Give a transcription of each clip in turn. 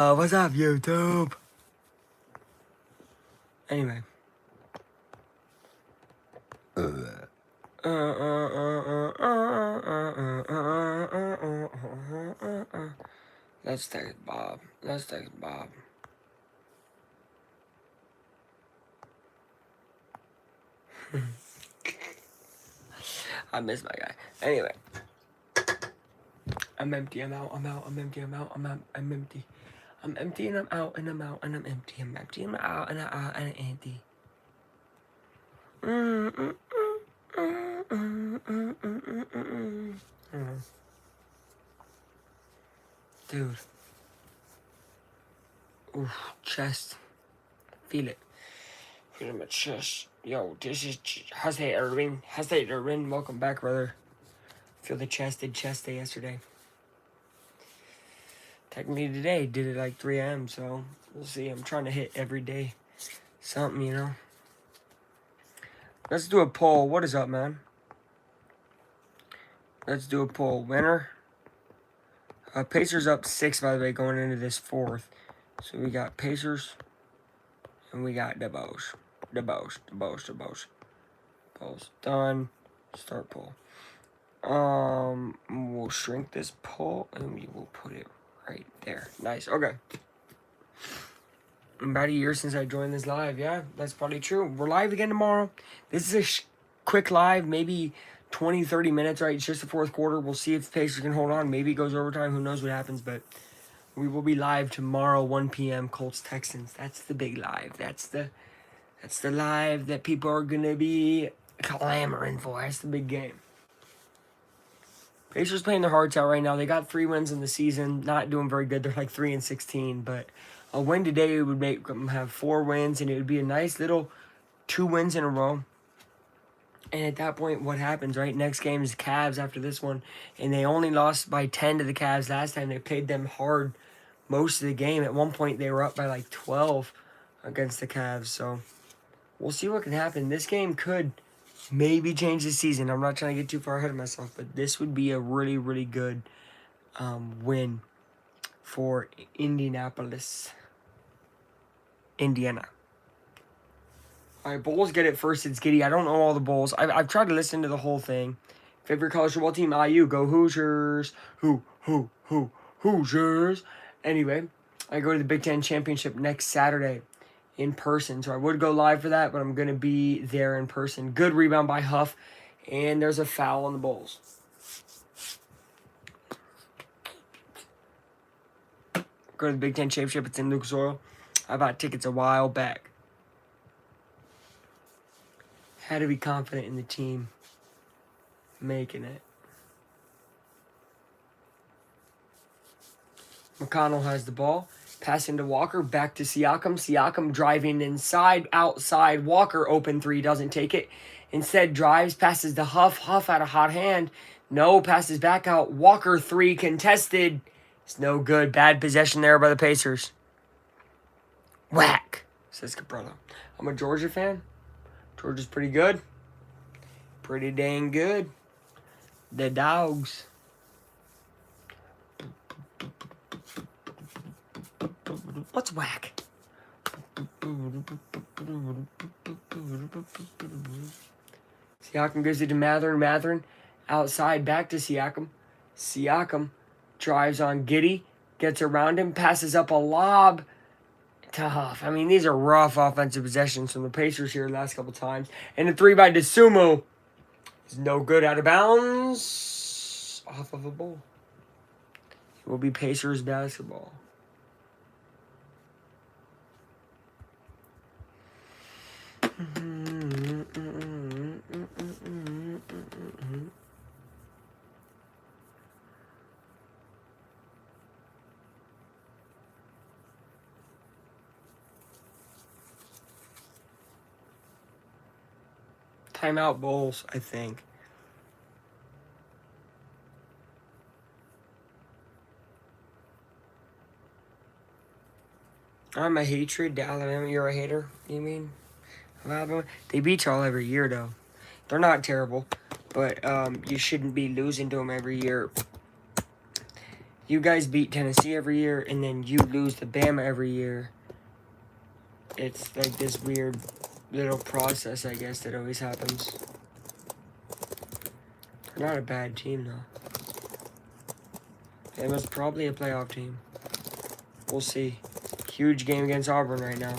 What's up, YouTube? Anyway. Let's text Bob. Let's text Bob. I miss my guy. Anyway. I'm empty, I'm out, I'm out, I'm empty, I'm out, I'm out, I'm empty. I'm empty and I'm out and I'm out and I'm empty. I'm empty and I'm out and I'm out and I'm empty. Dude. Oof, chest. Feel it. Feel it in my chest. Yo, this is Jose Irving. Jose Irving, welcome back, brother. Feel the chest. Did chest day yesterday. Technically today, did it like 3 a.m. So we'll see. I'm trying to hit every day. Something, you know. Let's do a poll. What is up, man? Let's do a poll. Winner. Pacers up 6, by the way, going into this 4th. So we got Pacers. And we got DeBose. Poll's done. Start poll. We'll shrink this poll and we will put it right there. Nice. Okay. About a year since I joined this live. Yeah, that's probably true. We're live again tomorrow. This is a quick live, maybe 20, 30 minutes, right? It's just the 4th quarter. We'll see if the Pacers can hold on. Maybe it goes overtime. Who knows what happens, but we will be live tomorrow, 1 p.m. Colts Texans. That's the big live. That's the live that people are gonna be clamoring for. That's the big game. Pacers playing their hearts out right now. They got 3 wins in the season. Not doing very good. They're like 3-16, but a win today would make them have 4 wins, and it would be a nice little 2 wins in a row. And at that point, what happens, right? Next game is Cavs after this one, and they only lost by 10 to the Cavs last time. They played them hard most of the game. At one point, they were up by like 12 against the Cavs, so we'll see what can happen. This game could maybe change the season. I'm not trying to get too far ahead of myself, but this would be a really, really good win for Indianapolis, Indiana. All right, Bulls get it first. It's Giddy. I don't know all the Bulls. I've tried to listen to the whole thing. Favorite college football team? IU. Go Hoosiers. Hoosiers. Anyway, I go to the Big Ten Championship next Saturday in person. So I would go live for that, but I'm going to be there in person. Good rebound by Huff. And there's a foul on the Bulls. Go to the Big Ten Championship. It's in Lucas Oil. I bought tickets a while back. Had to be confident in the team making it. McConnell has the ball. Passing to Walker. Back to Siakam. Siakam driving inside. Outside. Walker open 3. Doesn't take it. Instead drives. Passes to Huff. Huff had a hot hand. No. Passes back out. Walker 3 contested. It's no good. Bad possession there by the Pacers. Whack, says Caprello. I'm a Georgia fan. Georgia's pretty good. Pretty dang good. The Dogs. What's whack? Siakam gives it to Mathurin. Mathurin outside back to Siakam. Siakam drives on Giddy. Gets around him. Passes up a lob. Tough. I mean, these are rough offensive possessions from the Pacers here the last couple times. And the 3 by DeSumo is no good, out of bounds. Off of a ball. It will be Pacers basketball. Timeout Bulls, I think. I'm a hatred to Alabama. You're a hater, you mean? Alabama? They beat y'all every year, though. They're not terrible, but you shouldn't be losing to them every year. you guys beat Tennessee every year, and then you lose to Bama every year. It's like this weird little process, I guess, that always happens. They're not a bad team, though. Bama's probably a playoff team. We'll see. Huge game against Auburn right now.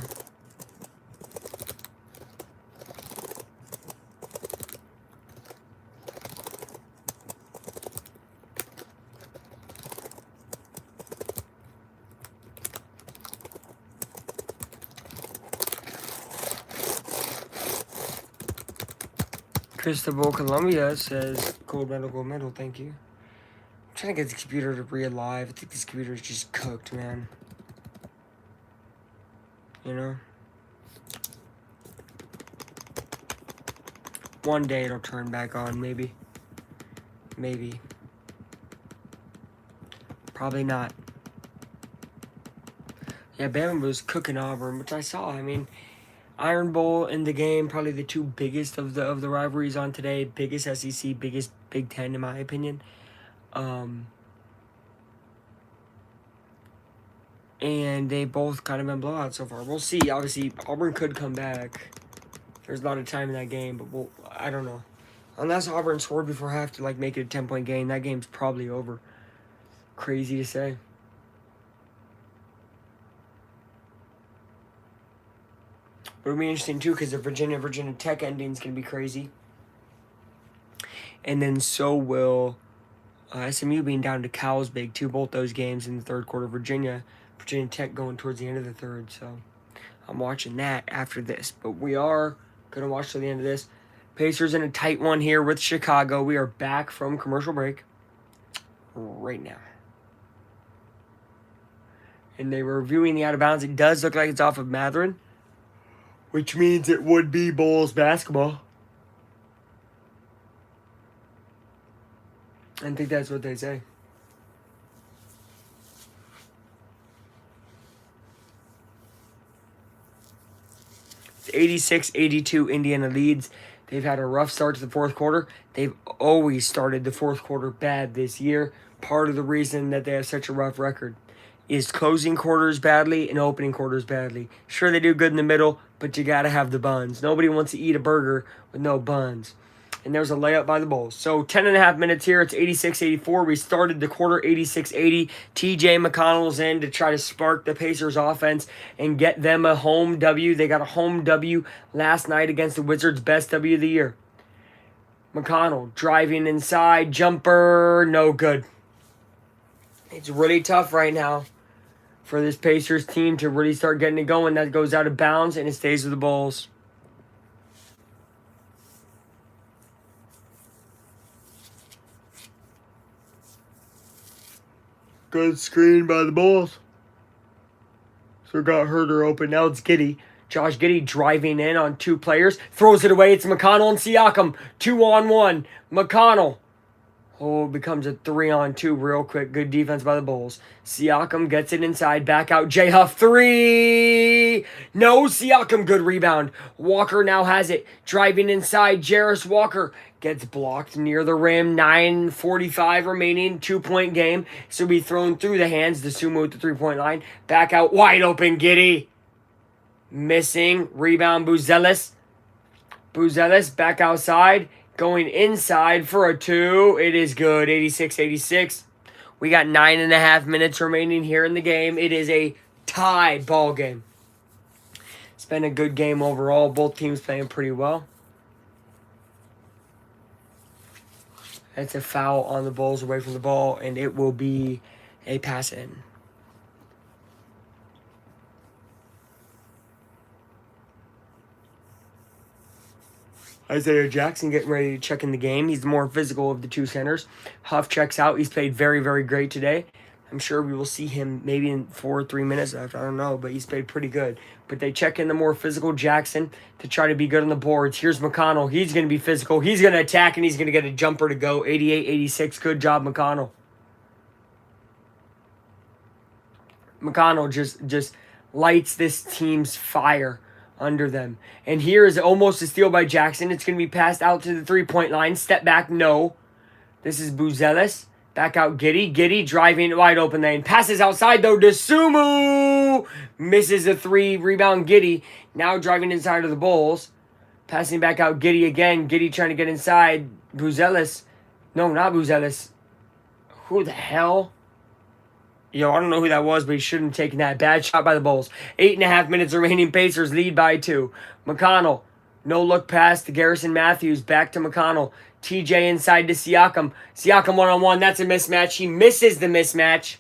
Cristobal Columbia says, gold medal, thank you. I'm trying to get the computer to re-alive. I think this computer is just cooked, man. You know? One day it'll turn back on, maybe. Maybe. Probably not. Yeah, Bama was cooking Auburn, which I saw. I mean, Iron Bowl in the game, probably the two biggest of the rivalries on today. Biggest SEC, biggest Big Ten, in my opinion. And they both kind of been blowouts so far. We'll see. Obviously, Auburn could come back. There's a lot of time in that game, but I don't know. Unless Auburn scored before half to make it a 10-point game, that game's probably over. Crazy to say. But it'll be interesting too, because the Virginia Tech ending is gonna be crazy. And then so will SMU being down to Cal's big too. Both those games in the third quarter. Virginia Tech going towards the end of the third. So I'm watching that after this. But we are gonna watch till the end of this. Pacers in a tight one here with Chicago. We are back from commercial break right now. And they were reviewing the out of bounds. It does look like it's off of Matherin, which means it would be Bulls basketball. I think that's what they say. It's 86-82, Indiana leads. They've had a rough start to the fourth quarter. They've always started the fourth quarter bad this year. Part of the reason that they have such a rough record is closing quarters badly and opening quarters badly. Sure, they do good in the middle, but you got to have the buns. Nobody wants to eat a burger with no buns. And there's a layup by the Bulls. So 10.5 minutes here. It's 86-84. We started the quarter 86-80. TJ McConnell's in to try to spark the Pacers offense and get them a home W. They got a home W last night against the Wizards. Best W of the year. McConnell driving inside. Jumper. No good. It's really tough right now for this Pacers team to really start getting it going. That goes out of bounds and it stays with the Bulls. Good screen by the Bulls. So got Herder open. Now it's Giddey. Josh Giddey driving in on two players. Throws it away. It's McConnell and Siakam. 2-on-1. McConnell. Oh, it becomes a 3-on-2 real quick. Good defense by the Bulls. Siakam gets it inside. Back out. J Huff. 3. No, Siakam. Good rebound. Walker now has it. Driving inside. Jarris Walker gets blocked near the rim. 9:45 remaining. 2-point game. So be thrown through the hands. The Sumo at the 3-point line. Back out. Wide open. Giddey. Missing. Rebound. Buzelis. Buzelis back outside. Going inside for a 2. It is good. 86-86. We got 9.5 minutes remaining here in the game. It is a tied ball game. It's been a good game overall. Both teams playing pretty well. That's a foul on the Bulls away from the ball, and it will be a pass in. Isaiah Jackson getting ready to check in the game. He's the more physical of the two centers. Huff checks out. He's played very, very great today. I'm sure we will see him maybe in 4 or 3 minutes left. I don't know, but he's played pretty good. But they check in the more physical Jackson to try to be good on the boards. Here's McConnell. He's going to be physical. He's going to attack, and he's going to get a jumper to go. 88-86. Good job, McConnell. McConnell just lights this team's fire under them. And here is almost a steal by Jackson. It's going to be passed out to the 3-point line. Step back, no. This is Buzelis. Back out Giddey. Giddey driving wide open lane. Passes outside though. Dosunmu misses a 3. Rebound Giddey. Now driving inside of the Bulls. Passing back out Giddey again. Giddey trying to get inside. Buzelis. No, not Buzelis. Who the hell? Yo, I don't know who that was, but he shouldn't have taken that. Bad shot by the Bulls. 8.5 minutes remaining. Pacers lead by 2. McConnell. No look pass to Garrison Matthews. Back to McConnell. TJ inside to Siakam. Siakam one-on-one. That's a mismatch. He misses the mismatch.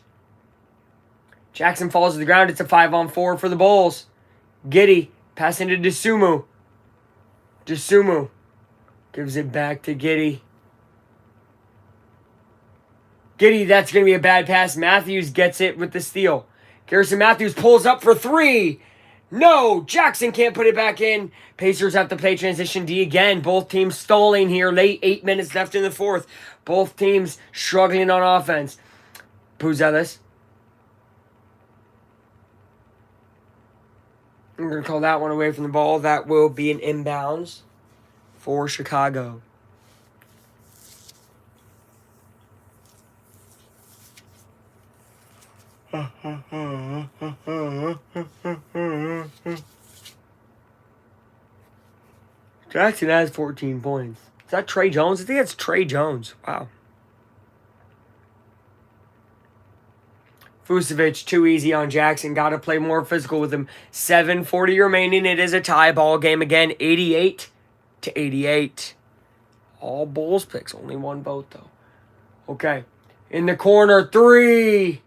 Jackson falls to the ground. It's a 5-on-4 for the Bulls. Giddey passing to Dosunmu. Dosunmu gives it back to Giddey. Giddey, that's going to be a bad pass. Matthews gets it with the steal. Garrison Matthews pulls up for 3. No, Jackson can't put it back in. Pacers have to play transition D again. Both teams stalling here late. 8 minutes left in the fourth. Both teams struggling on offense. Buzelis. I'm going to call that one away from the ball. That will be an inbounds for Chicago. Jackson has 14 points. Is that Trey Jones? I think that's Trey Jones. Wow. Vucevic, too easy on Jackson. Got to play more physical with him. 7:40 remaining. It is a tie ball game again. 88-88. All Bulls picks. Only one vote, though. Okay. In the corner, 3.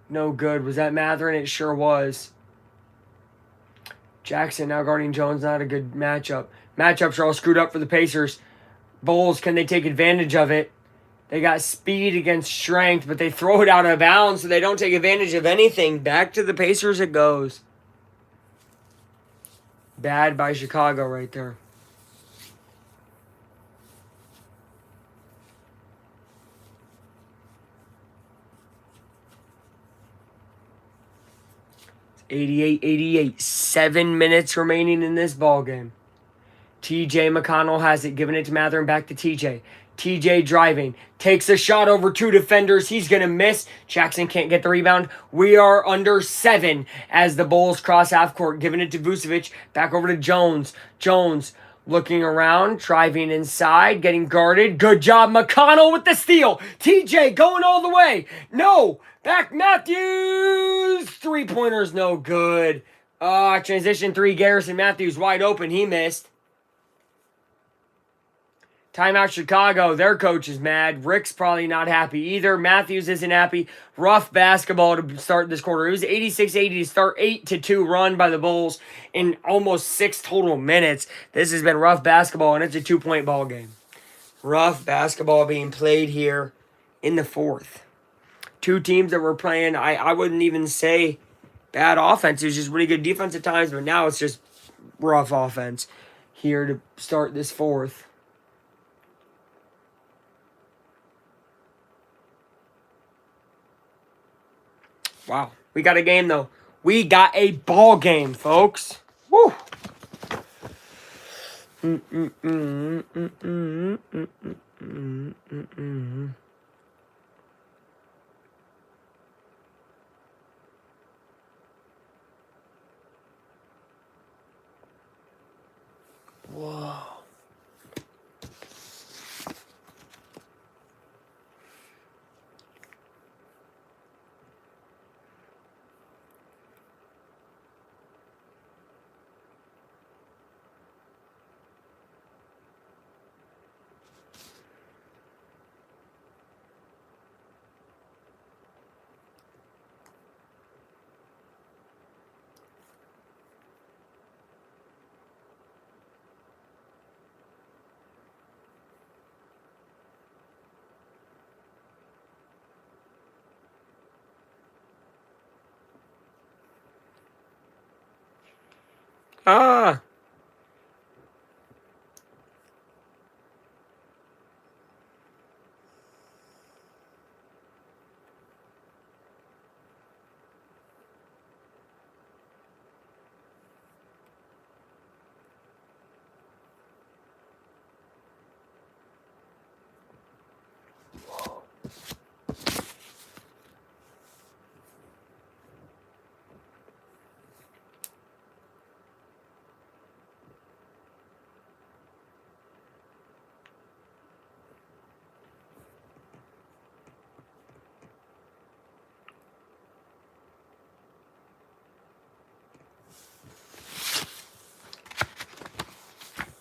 No good. Was that Mathurin? It sure was. Jackson now guarding Jones. Not a good matchup. Matchups are all screwed up for the Pacers. Bulls, can they take advantage of it? They got speed against strength, but they throw it out of bounds, so they don't take advantage of anything. Back to the Pacers it goes. Bad by Chicago right there. It's 88-88. 7 minutes remaining in this ball game. TJ McConnell has it, giving it to Mathurin, back to TJ. TJ driving, takes a shot over 2 defenders. He's going to miss. Jackson can't get the rebound. We are under 7 as the Bulls cross half court, giving it to Vucevic. Back over to Jones. Jones looking around, driving inside, getting guarded. Good job, McConnell with the steal. TJ going all the way. No, back Matthews. 3-pointers, no good. Transition 3, Garrison Matthews wide open. He missed. Timeout Chicago. Their coach is mad. Rick's probably not happy either. Matthews isn't happy. Rough basketball to start this quarter. It was 86-80 to start. 8-2 run by the Bulls in almost 6 total minutes. This has been rough basketball, and it's a 2-point ball game. Rough basketball being played here in the fourth. 2 teams that were playing, I wouldn't even say bad offense. It was just really good defense at times, but now it's just rough offense here to start this fourth. Wow. We got a game, though. We got a ball game, folks. Woo! Whoa. Ah.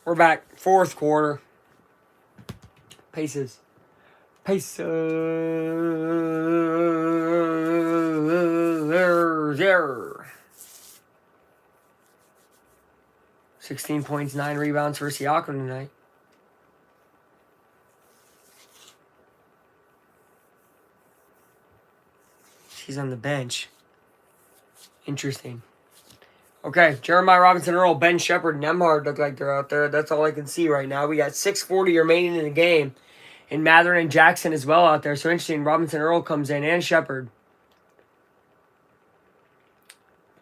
We're back. Fourth quarter. Pacers. Pacers. There. 16 points, 9 rebounds for Siakam tonight. She's on the bench. Interesting. Okay, Jeremiah Robinson Earl, Ben Shepherd, Nembhard look like they're out there. That's all I can see right now. We got 6:40 remaining in the game. And Mathurin and Jackson as well out there. So interesting. Robinson Earl comes in and Shepherd.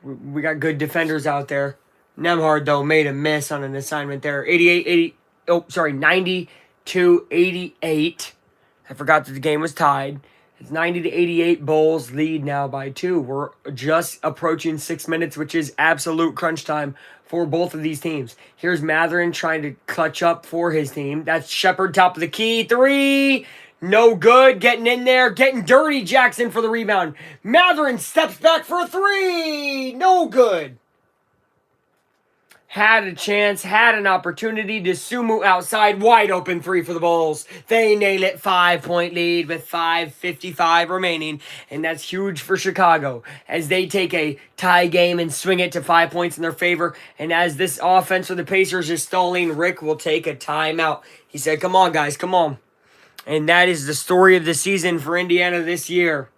We got good defenders out there. Nembhard, though, made a miss on an assignment there. 90-88. I forgot that the game was tied. It's 90-88. Bulls lead now by 2. We're just approaching 6 minutes, which is absolute crunch time for both of these teams. Here's Mathurin trying to clutch up for his team. That's Shepherd, top of the key. 3. No good. Getting in there. Getting dirty. Jackson for the rebound. Mathurin steps back for a 3. No good. Had a chance, had an opportunity. Dosunmu outside, wide open 3 for the Bulls. They nail it. 5-point lead with 5:55 remaining, and that's huge for Chicago as they take a tie game and swing it to 5 points in their favor. And as this offense for the Pacers is stalling, Rick will take a timeout. He said, "Come on, guys, come on." And that is the story of the season for Indiana this year.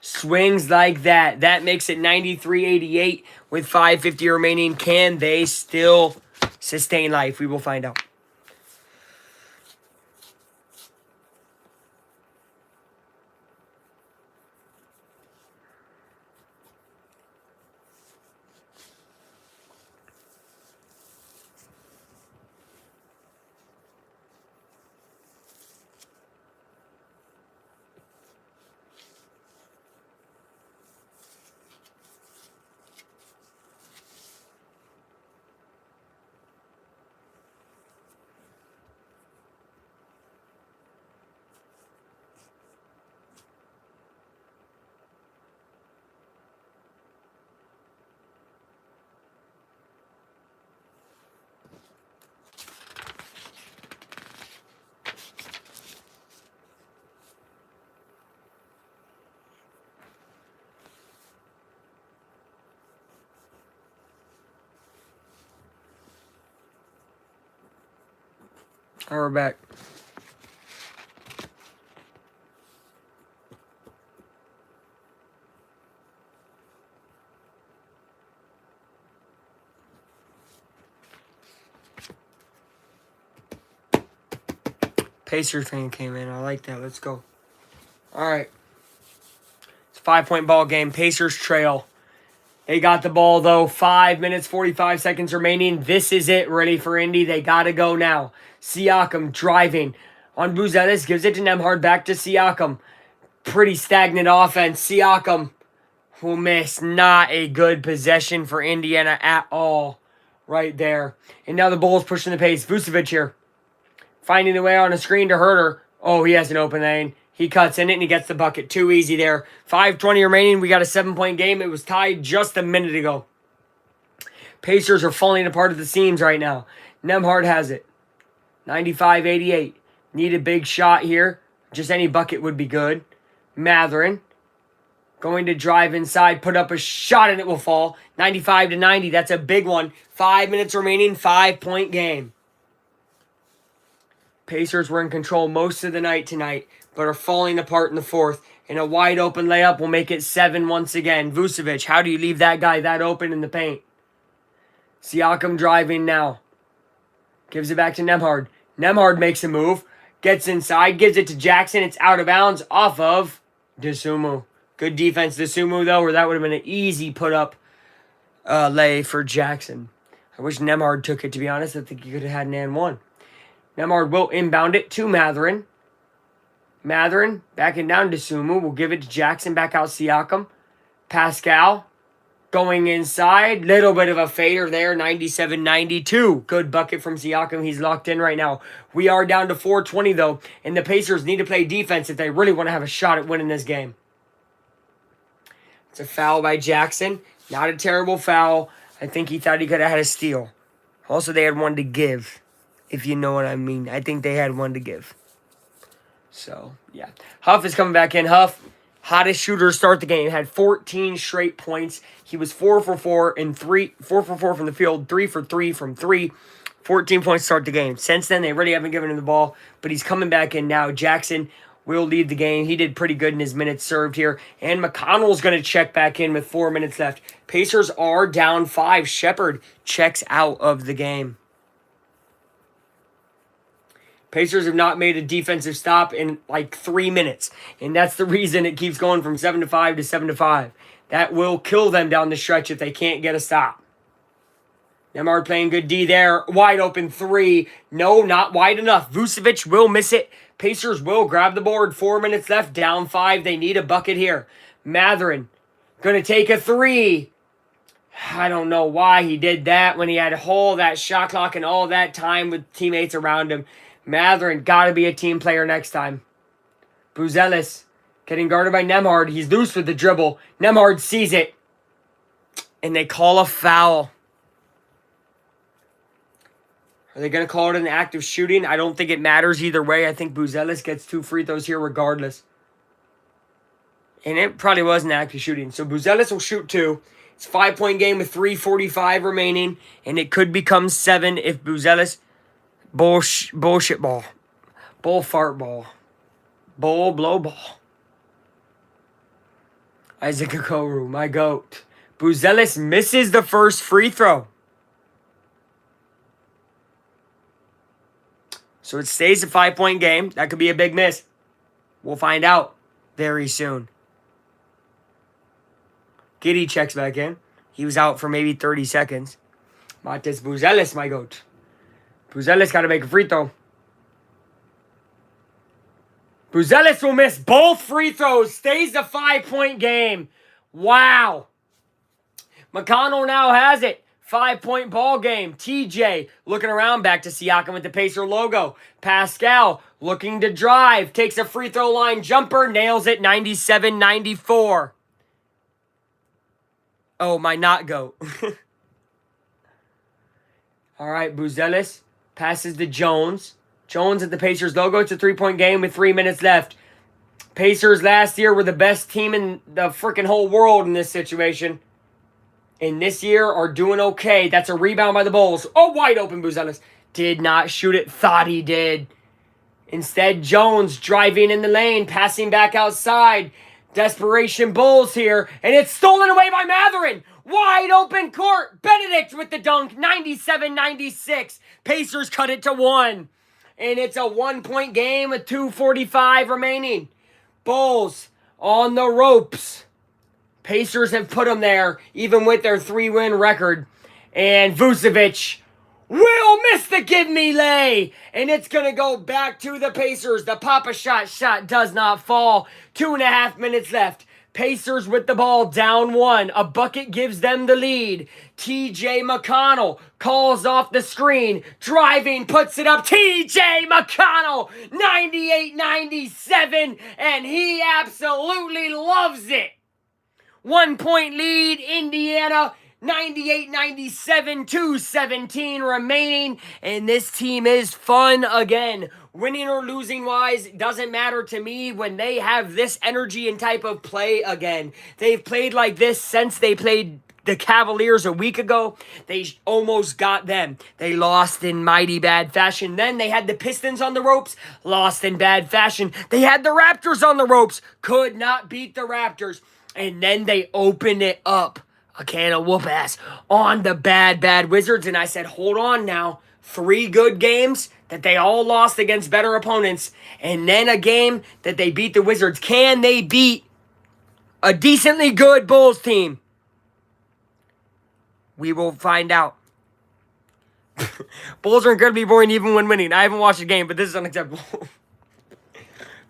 Swings like that. That makes it 93-88 with 5:50 remaining. Can they still sustain life? We will find out. All right, we're back. Pacers fan came in. I like that. Let's go. All right. It's a 5-point ball game. Pacers trail. They got the ball, though. 5 minutes, 45 seconds remaining. This is it. Ready for Indy. They got to go now. Siakam driving on Buzelis. Gives it to Nembhard. Back to Siakam. Pretty stagnant offense. Siakam will miss. Not a good possession for Indiana at all. Right there. And now the Bulls pushing the pace. Vucevic here. Finding the way on a screen to Herter. Oh, he has an open lane. He cuts in it and he gets the bucket. Too easy there. 5:20 remaining. We got a 7-point game. It was tied just a minute ago. Pacers are falling apart at the seams right now. Nembhard has it. 95-88. Need a big shot here. Just any bucket would be good. Mathurin going to drive inside, put up a shot, and it will fall. 95-90. That's a big one. 5 minutes remaining. 5-point game. Pacers were in control most of the night tonight, but are falling apart in the fourth. And a wide open layup will make it 7 once again. Vucevic, how do you leave that guy that open in the paint? Siakam driving now. Gives it back to Nembhard. Nembhard makes a move. Gets inside. Gives it to Jackson. It's out of bounds off of Dosunmu. Good defense, Dosunmu, though, or that would have been an easy put-up lay for Jackson. I wish Nembhard took it, to be honest. I think he could have had an and one. Nembhard will inbound it to Mathurin. Mathurin backing down to Dosunmu. We'll give it to Jackson. Back out Siakam. Pascal going inside. Little bit of a fader there. 97-92. Good bucket from Siakam. He's locked in right now. We are down to 4:20 though. And the Pacers need to play defense if they really want to have a shot at winning this game. It's a foul by Jackson. Not a terrible foul. I think he thought he could have had a steal. Also, they had one to give, if you know what I mean. I think they had one to give. So, yeah. Huff is coming back in. Huff, hottest shooter to start the game. Had 14 straight points. He was 4 for 4 and 4 for 4 from the field, 3 for 3 from 3. 14 points to start the game. Since then, they really haven't given him the ball, but he's coming back in now. Jackson will lead the game. He did pretty good in his minutes served here. And McConnell's going to check back in with 4 minutes left. Pacers are down 5. Shepherd checks out of the game. Pacers have not made a defensive stop in like 3 minutes. And that's the reason it keeps going from 7-5 to 7-5. That will kill them down the stretch if they can't get a stop. Nembhard playing good D there. Wide open 3. No, not wide enough. Vucevic will miss it. Pacers will grab the board. 4 minutes left. Down 5. They need a bucket here. Mathurin going to take a 3. I don't know why he did that when he had all that shot clock and all that time with teammates around him. Mathurin got to be a team player next time. Buzelis getting guarded by Nembhard. He's loose with the dribble. Nembhard sees it. And they call a foul. Are they going to call it an act of shooting? I don't think it matters either way. I think Buzelis gets 2 free throws here regardless. And it probably was an act of shooting. So Buzelis will shoot 2. It's a 5-point game with 3:45 remaining. And it could become 7 if Buzelis... Bullshit ball. Bull fart ball. Bull blow ball. Isaac Okoro, my goat. Buzelis misses the first free throw. So it stays a 5-point game. That could be a big miss. We'll find out very soon. Giddey checks back in. He was out for maybe 30 seconds. Matas Buzelis, my goat. Buzelis got to make a free throw. Buzelis will miss both free throws. Stays a 5-point game. Wow. McConnell now has it. 5-point ball game. TJ looking around back to Siakam with the Pacer logo. Pascal looking to drive. Takes a free throw line jumper. Nails it 97-94. Oh, my not goat. All right, Buzelis passes to Jones. Jones at the Pacers logo. It's a 3-point game with 3 minutes left. Pacers last year were the best team in the freaking whole world in this situation. And this year are doing okay. That's a rebound by the Bulls. Oh, wide open Buzelis. Did not shoot it. Thought he did. Instead, Jones driving in the lane. Passing back outside. Desperation Bulls here. And it's stolen away by Mathurin. Wide open court. Benedict with the dunk. 97-96. Pacers cut it to 1. And it's a 1-point game with 2:45 remaining. Bulls on the ropes. Pacers have put them there, even with their 3-win record. And Vucevic will miss the give me lay. And it's going to go back to the Pacers. The Papa shot does not fall. 2.5 minutes left. Pacers with the ball down 1. A bucket gives them the lead. TJ McConnell calls off the screen. Driving, puts it up. TJ McConnell, 98-97. And he absolutely loves it. 1-point lead, Indiana, 98-97, 2:17 remaining, and this team is fun again. Winning or losing wise, doesn't matter to me when they have this energy and type of play again. They've played like this since they played the Cavaliers a week ago. They almost got them. They lost in mighty bad fashion. Then they had the Pistons on the ropes, lost in bad fashion. They had the Raptors on the ropes, could not beat the Raptors. And then they opened it up, a can of whoop ass, on the bad Wizards. And I said, hold on now. 3 good games that they all lost against better opponents. And then a game that they beat the Wizards. Can they beat a decently good Bulls team? We will find out. Bulls are incredibly boring even when winning. I haven't watched a game, but this is unacceptable.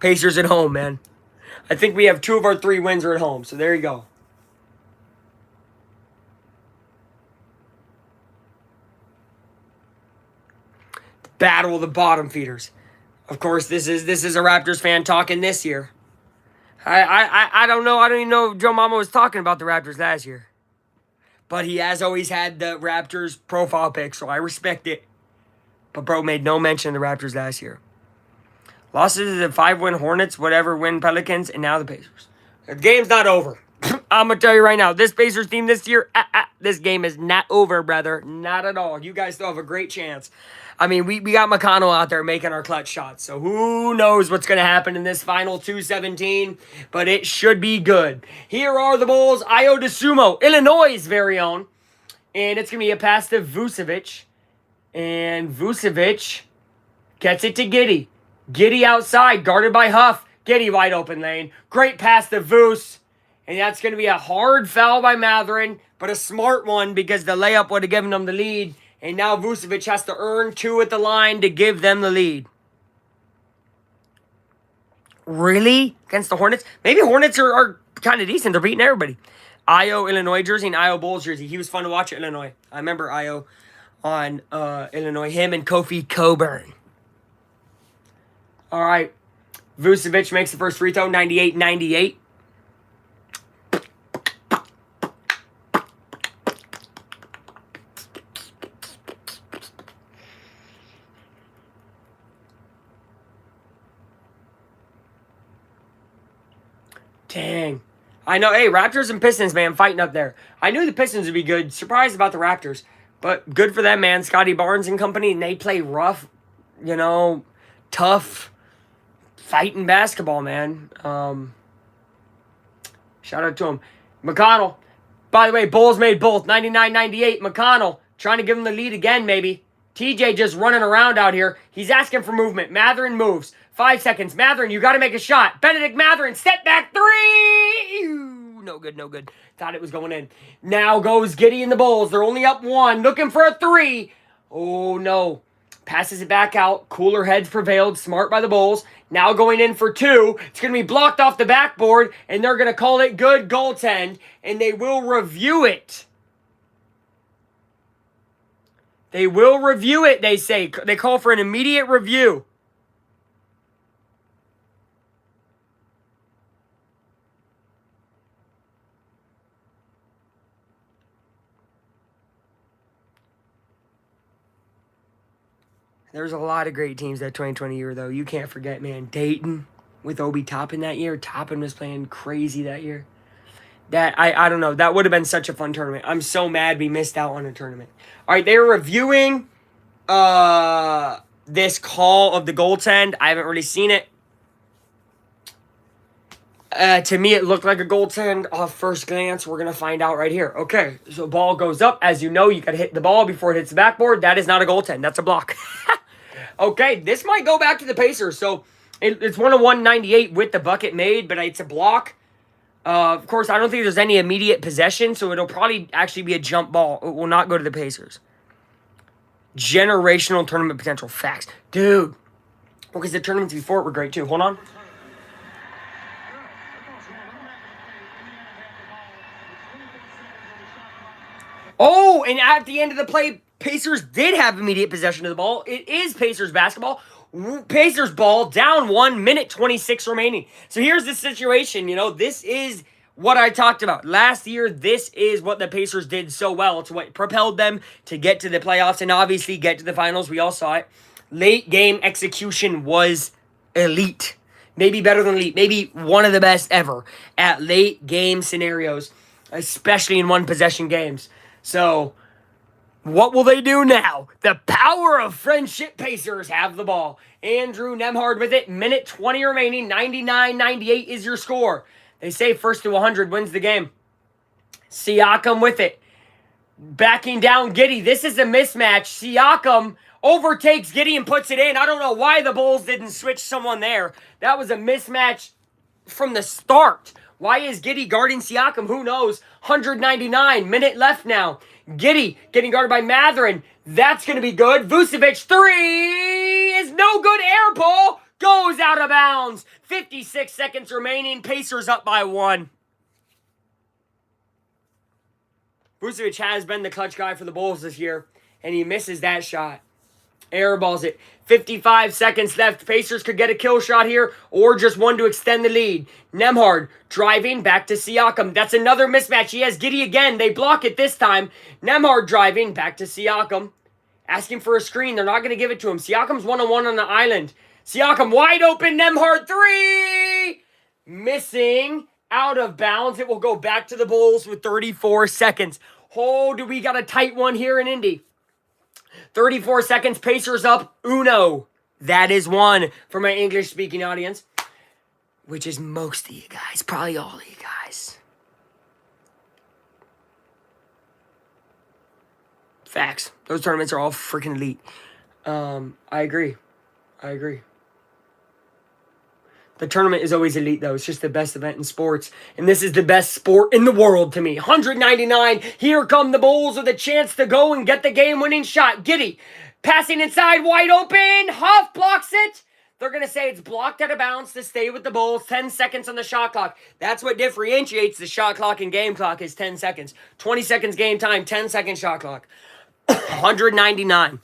Pacers at home, man. I think we have 2 of our 3 wins are at home, so there you go. Battle of the bottom feeders. Of course, this is a Raptors fan talking this year. I don't know. I don't even know if Joe Mama was talking about the Raptors last year. but he has always had the Raptors profile pick, so I respect it. But bro made no mention of the Raptors last year. Losses to the 5-win Hornets, whatever, win Pelicans, and now the Pacers. The game's not over. I'm going to tell you right now, this Pacers team this year, this game is not over, brother. Not at all. You guys still have a great chance. I mean, we got McConnell out there making our clutch shots, so who knows what's going to happen in this final 2-17, but it should be good. Here are the Bulls. Io DeSumo, Illinois' very own, and it's going to be a pass to Vucevic, and Vucevic gets it to Giddey. Giddey outside, guarded by Huff. Giddey wide open lane. Great pass to Vuce. And that's going to be a hard foul by Mathurin, but a smart one because the layup would have given them the lead. And now Vucevic has to earn 2 at the line to give them the lead. Really? Against the Hornets? Maybe Hornets are kind of decent. They're beating everybody. Io Illinois jersey and Io Bulls jersey. He was fun to watch at Illinois. I remember Io on Illinois. Him and Kofi Cockburn. All right. Vucevic makes the first free throw, 98-98. Dang. I know, hey, Raptors and Pistons, man, fighting up there. I knew the Pistons would be good. Surprised about the Raptors. But good for them, man. Scotty Barnes and company, and they play rough, tough, fighting basketball, man. Shout out to him. McConnell. By the way, Bulls made both. 99-98. McConnell trying to give him the lead again, maybe. TJ just running around out here. He's asking for movement. Mathurin moves. 5 seconds. Mathurin, you got to make a shot. Benedict Mathurin, step back 3. Ooh, no good, no good. Thought it was going in. Now goes Giddey and the Bulls. They're only up 1. Looking for a 3. Oh, no. Passes it back out. Cooler heads prevailed. Smart by the Bulls. Now going in for 2. It's going to be blocked off the backboard, and they're going to call it good goaltend, and they will review it. They will review it, they say. They call for an immediate review. There's a lot of great teams that 2020 year, though. You can't forget, man. Dayton with Obi Toppin that year. Toppin was playing crazy that year. That, I don't know. That would have been such a fun tournament. I'm so mad we missed out on a tournament. All right, they were reviewing this call of the goaltend. I haven't really seen it. To me, it looked like a goaltend off first glance. We're going to find out right here. Okay, so ball goes up. As you know, you got to hit the ball before it hits the backboard. That is not a goaltend. That's a block. Okay, this might go back to the Pacers. So it's 101-98 with the bucket made, but it's a block. Of course, I don't think there's any immediate possession, so it'll probably actually be a jump ball. It will not go to the Pacers. Generational tournament potential. Facts. Dude. Well, because the tournaments before it were great, too. Hold on. Oh, and at the end of the play, Pacers did have immediate possession of the ball. It is Pacers basketball. Pacers ball, down 1 minute 26 remaining. So here's the situation. This is what I talked about. Last year, this is what the Pacers did so well. It's what propelled them to get to the playoffs and obviously get to the finals. We all saw it. Late game execution was elite. Maybe better than elite. Maybe one of the best ever at late game scenarios, especially in one possession games. So what will they do now? The power of friendship. Pacers have the ball. Andrew Nembhard with it. Minute 20 remaining. 99-98 is your score. They say first to 100 wins the game. Siakam with it. Backing down Giddey. This is a mismatch. Siakam overtakes Giddey and puts it in. I don't know why the Bulls didn't switch someone there. That was a mismatch from the start. Why is Giddey guarding Siakam? Who knows? 199. Minute left now. Giddey getting guarded by Mathurin. That's going to be good. Vucevic, 3 is no good. Air ball goes out of bounds. 56 seconds remaining. Pacers up by 1. Vucevic has been the clutch guy for the Bulls this year, and he misses that shot. Airballs it. 55 seconds left. Pacers could get a kill shot here or just one to extend the lead. Nembhard driving back to Siakam. That's another mismatch. He has Giddey again. They block it this time. Nembhard driving back to Siakam. Asking for a screen. They're not going to give it to him. Siakam's one-on-one on the island. Siakam wide open. Nembhard three. Missing. Out of bounds. It will go back to the Bulls with 34 seconds. Oh, do we got a tight one here in Indy? 34 seconds, Pacers up, uno. That is one for my English-speaking audience, which is most of you guys, probably all of you guys. Facts. Those tournaments are all freaking elite. I agree. The tournament is always elite, though. It's just the best event in sports. And this is the best sport in the world to me. 199. Here come the Bulls with a chance to go and get the game-winning shot. Giddey passing inside, wide open. Huff blocks it. They're going to say it's blocked out of bounds to stay with the Bulls. 10 seconds on the shot clock. That's what differentiates the shot clock and game clock is 10 seconds. 20 seconds game time, 10-second shot clock. 199.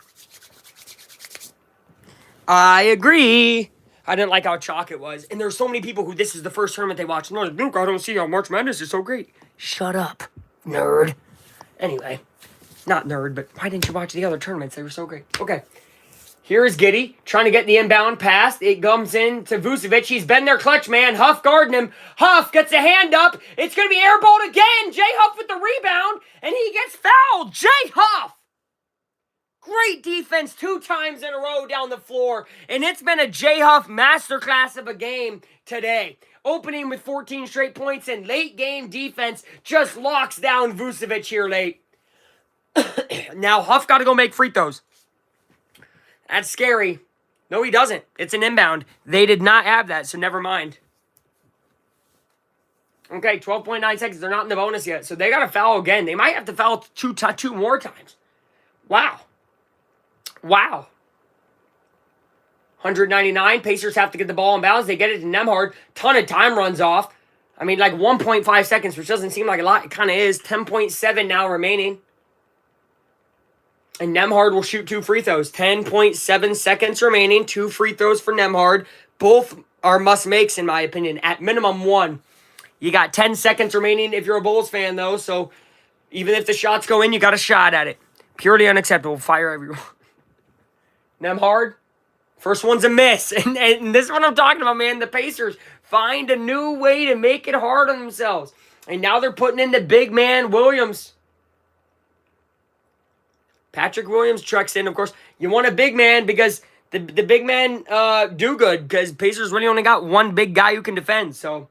I agree. I didn't like how chalk it was. And there's so many people who this is the first tournament they watch. No, Luke, I don't see how March Madness is so great. Shut up, nerd. Anyway, not nerd, but why didn't you watch the other tournaments? They were so great. Okay. Here is Giddey trying to get the inbound pass. It comes in to Vucevic. He's been their clutch man. Huff guarding him. Huff gets a hand up. It's going to be airballed again. Jay Huff with the rebound, and he gets fouled. Jay Huff. Great defense 2 times in a row down the floor. And it's been a Jay Huff masterclass of a game today. Opening with 14 straight points and late game defense just locks down Vucevic here late. Now Huff got to go make free throws. That's scary. No, he doesn't. It's an inbound. They did not have that, so never mind. Okay, 12.9 seconds. They're not in the bonus yet, so they got to foul again. They might have to foul two more times. Wow. 199. Pacers have to get the ball in bounds. They get it to Nembhard. Ton of time runs off. I mean, like 1.5 seconds, which doesn't seem like a lot. It kind of is. 10.7 now remaining. And Nembhard will shoot 2 free throws. 10.7 seconds remaining. 2 free throws for Nembhard. Both are must-makes, in my opinion. At minimum 1. You got 10 seconds remaining if you're a Bulls fan, though. So even if the shots go in, you got a shot at it. Purely unacceptable. Fire everyone. Nembhard. First one's a miss. And this is what I'm talking about, man. The Pacers find a new way to make it hard on themselves. And now they're putting in the big man, Williams. Patrick Williams trucks in. Of course, you want a big man because the big men do good because Pacers really only got one big guy who can defend. So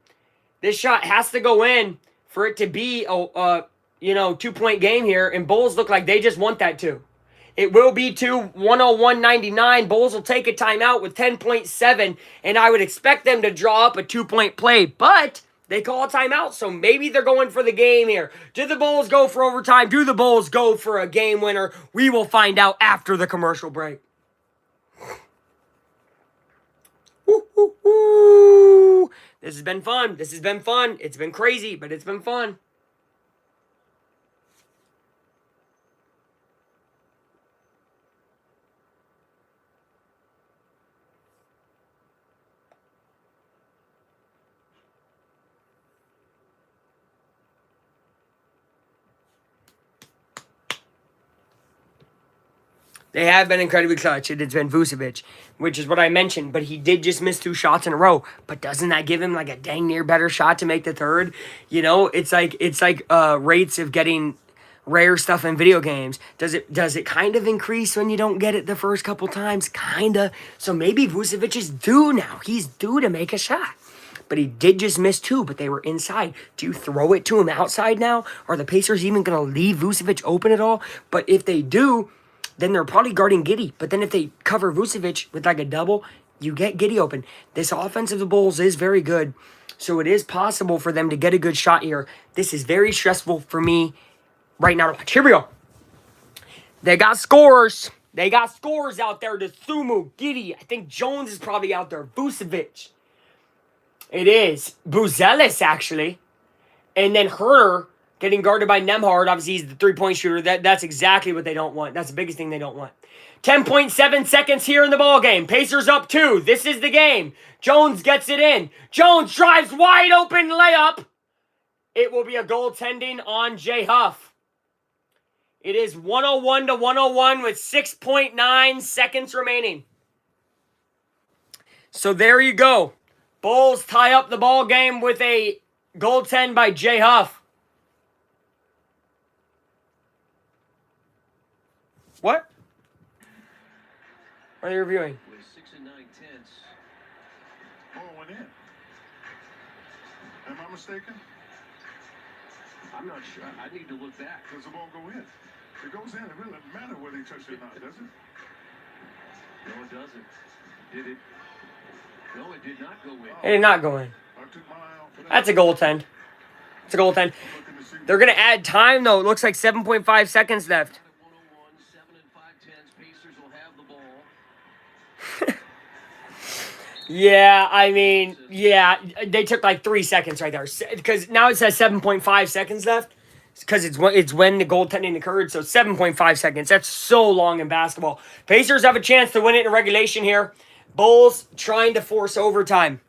this shot has to go in for it to be a 2-point game here. And Bulls look like they just want that too. It will be 101-99. Bulls will take a timeout with 10.7, and I would expect them to draw up a 2-point play, but they call a timeout, so maybe they're going for the game here. Do the Bulls go for overtime? Do the Bulls go for a game winner? We will find out after the commercial break. This has been fun. It's been crazy, but it's been fun. They have been incredibly clutch. It's been Vucevic, which is what I mentioned. But he did just miss 2 shots in a row. But doesn't that give him like a dang near better shot to make the third? You know, it's like rates of getting rare stuff in video games. Does it kind of increase when you don't get it the first couple times? Kinda. So maybe Vucevic is due now. He's due to make a shot. But he did just miss 2, but they were inside. Do you throw it to him outside now? Are the Pacers even going to leave Vucevic open at all? But if they do, then they're probably guarding Giddey. But then if they cover Vucevic with like a double, you get Giddey open. This offense of the Bulls is very good. So it is possible for them to get a good shot here. This is very stressful for me right now to watch. Here we go. They got scores. They got scores out there. Dosunmu, Giddey. I think Jones is probably out there. Vucevic. It is. Buzelis, actually. And then Herter. Getting guarded by Nembhard. Obviously, he's the three-point shooter. That's exactly what they don't want. That's the biggest thing they don't want. 10.7 seconds here in the ball game. Pacers up 2. This is the game. Jones gets it in. Jones drives wide open layup. It will be a goaltending on Jay Huff. It is 101 to 101 with 6.9 seconds remaining. So there you go. Bulls tie up the ball game with a goaltend by Jay Huff. What? What are you reviewing? With 6 9/10. Ball went in. Am I mistaken? I'm not sure. I need to look back. Does the ball go in? It goes in. It really doesn't matter whether he touched it or not, does it? No, it doesn't. Did it? No, it did not go in. It did not go in. I took my eye off of that. That's a goaltend. It's a goaltend. Looking to see- They're going to add time, though. It looks like 7.5 seconds left. At 101, 7 5/10. Pacers will have the ball. Yeah, I mean, yeah, they took like 3 seconds right there. Because now it says 7.5 seconds left. Because it's when the goaltending occurred. So 7.5 seconds. That's so long in basketball. Pacers have a chance to win it in regulation here. Bulls trying to force overtime.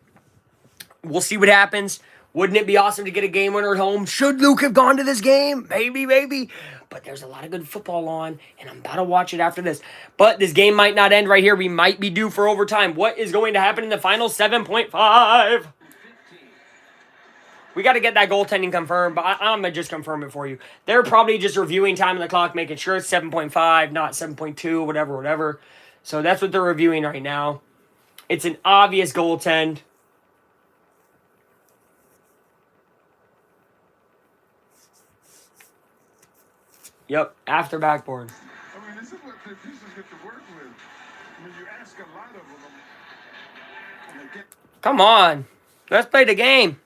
We'll see what happens. Wouldn't it be awesome to get a game winner at home? Should Luke have gone to this game? Maybe, maybe. But there's a lot of good football on, and I'm about to watch it after this. But this game might not end right here. We might be due for overtime. What is going to happen in the final 7.5? We got to get that goaltending confirmed, but I'm going to just confirm it for you. They're probably just reviewing time on the clock, making sure it's 7.5, not 7.2, whatever. So that's what they're reviewing right now. It's an obvious goaltend. Yep, after backboard. I mean, this is what the pieces get to work with. I mean, you ask a lot of them, and they get. Come on. Let's play the game.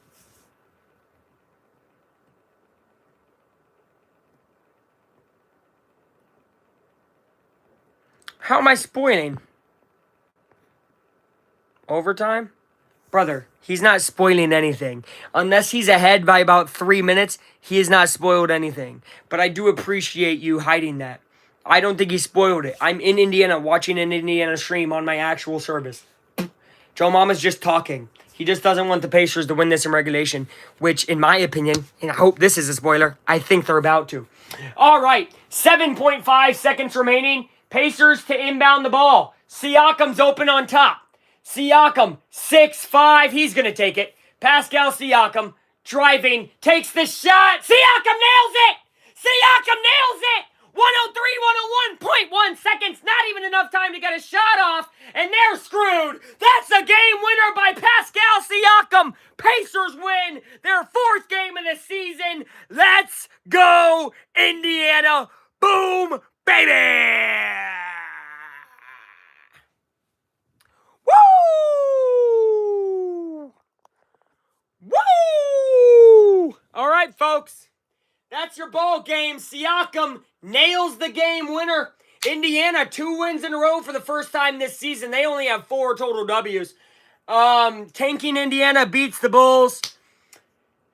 How am I spoiling? Overtime? Brother, he's not spoiling anything. Unless he's ahead by about 3 minutes, he has not spoiled anything. But I do appreciate you hiding that. I don't think he spoiled it. I'm in Indiana watching an Indiana stream on my actual service. Joe Mama's just talking. He just doesn't want the Pacers to win this in regulation, which, in my opinion, and I hope this is a spoiler, I think they're about to. All right, 7.5 seconds remaining. Pacers to inbound the ball. Siakam's open on top. Siakam, 6'5", he's going to take it. Pascal Siakam, driving, takes the shot. Siakam nails it! Siakam nails it! 103, 101.1 seconds, not even enough time to get a shot off, and they're screwed. That's a game winner by Pascal Siakam. Pacers win their 4th game of the season. Let's go, Indiana. Boom, baby! Woo! Woo! All right, folks. That's your ball game. Siakam nails the game winner. Indiana, 2 wins in a row for the first time this season. They only have 4 total W's. Tanking Indiana beats the Bulls.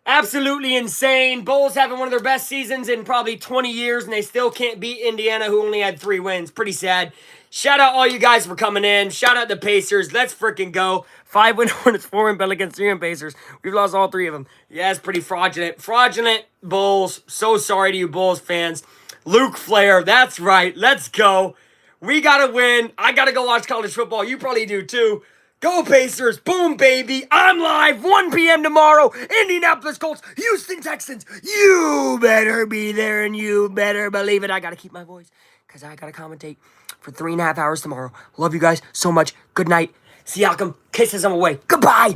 Absolutely insane. Bulls having one of their best seasons in probably 20 years, and they still can't beat Indiana, who only had 3 wins. Pretty sad. Shout out all you guys for coming in. Shout out the Pacers. Let's freaking go. 5 win Hornets, 4 win Pelicans, 3 win Pacers. We've lost all 3 of them. Yeah, it's pretty fraudulent. Fraudulent Bulls. So sorry to you Bulls fans. Luke Flair, that's right. Let's go. We got to win. I got to go watch college football. You probably do too. Go Pacers. Boom, baby. I'm live. 1 p.m. tomorrow. Indianapolis Colts, Houston Texans. You better be there and you better believe it. I got to keep my voice because I got to commentate for 3.5 hours tomorrow. Love you guys so much. Good night. Siakam kisses them away. Goodbye.